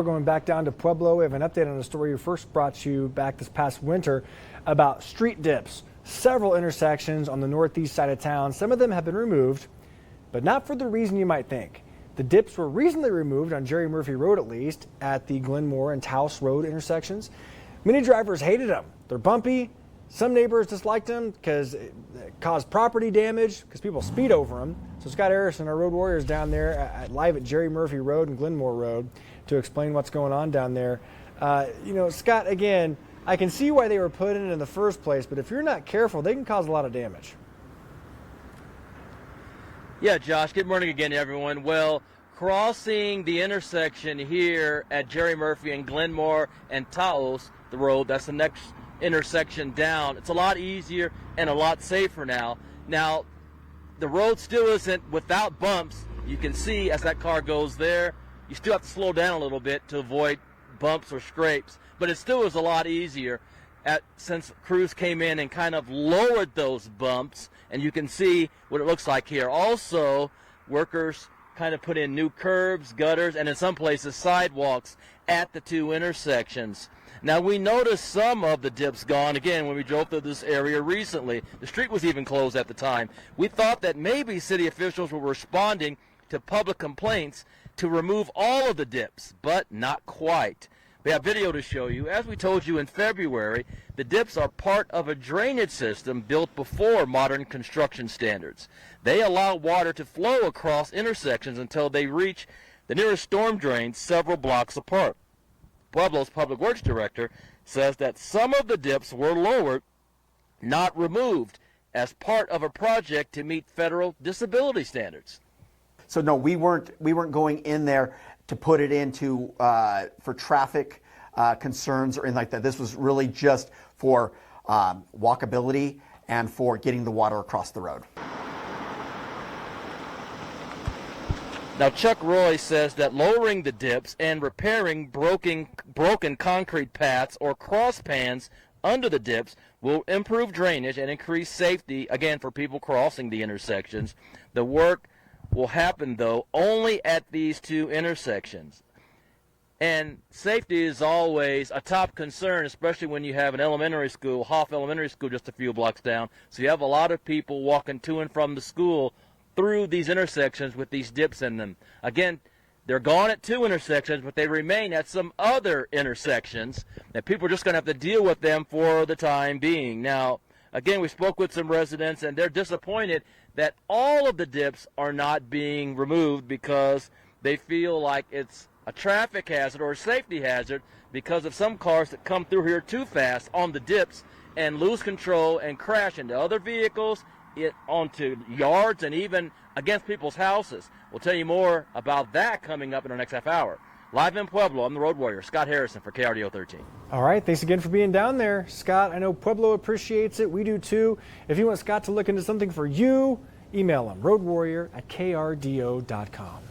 We're going back down to Pueblo. We have an update on a story we first brought to you back this past winter about street dips. Several intersections on the northeast side of town. Some of them have been removed, but not for the reason you might think. The dips were recently removed on Jerry Murphy Road, at least, at the Glenmore and Taos Road intersections. Many drivers hated them. They're bumpy. Some neighbors disliked them because it caused property damage because people speed over them. So Scott Harrison, our road warrior, is down there live at Jerry Murphy Road and Glenmore Road to explain what's going on down there. Scott, again, I can see why they were put in the first place, but if you're not careful, they can cause a lot of damage. Yeah, Josh, good morning again, everyone. Well, crossing the intersection here at Jerry Murphy and Glenmore and Taos, the road, that's the next intersection down. It's a lot easier and a lot safer now. Now, the road still isn't without bumps. You can see as that car goes there, you still have to slow down a little bit to avoid bumps or scrapes, but it still is a lot easier since crews came in and kind of lowered those bumps, and you can see what it looks like here. Also, workers kind of put in new curbs, gutters, and in some places sidewalks at the two intersections. Now, we noticed some of the dips gone again when we drove through this area recently. The street was even closed at the time. We thought that maybe city officials were responding to public complaints to remove all of the dips, but not quite. We have video to show you. As we told you in February, the dips are part of a drainage system built before modern construction standards. They allow water to flow across intersections until they reach the nearest storm drains several blocks apart. Pueblo's Public Works Director says that some of the dips were lowered, not removed, as part of a project to meet federal disability standards. So no, we weren't going in there to put it into for traffic concerns or anything like that. This was really just for walkability and for getting the water across the road. Now, Chuck Roy says that lowering the dips and repairing broken concrete paths or cross pans under the dips will improve drainage and increase safety, again, for people crossing the intersections. The work will happen, though, only at these two intersections. And safety is always a top concern, especially when you have an elementary school, Hoff Elementary School, just a few blocks down. So you have a lot of people walking to and from the school through these intersections with these dips in them. Again, they're gone at two intersections, but they remain at some other intersections, and people are just going to have to deal with them for the time being. Now, again, we spoke with some residents, and they're disappointed that all of the dips are not being removed because they feel like it's a traffic hazard or a safety hazard because of some cars that come through here too fast on the dips and lose control and crash into other vehicles, onto yards, and even against people's houses. We'll tell you more about that coming up in our next half hour. Live in Pueblo, I'm the road warrior, Scott Harrison for KRDO 13. All right, thanks again for being down there, Scott. I know Pueblo appreciates it. We do too. If you want Scott to look into something for you, email him, roadwarrior@krdo.com.